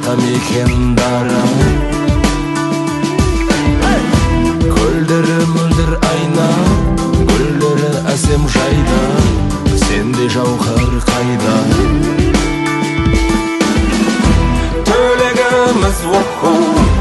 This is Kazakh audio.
ата мекен дара. Көлдері мөлдір айна, гүлдері әсем жайда, сенде жауһар қайда. Төлегіміз оқу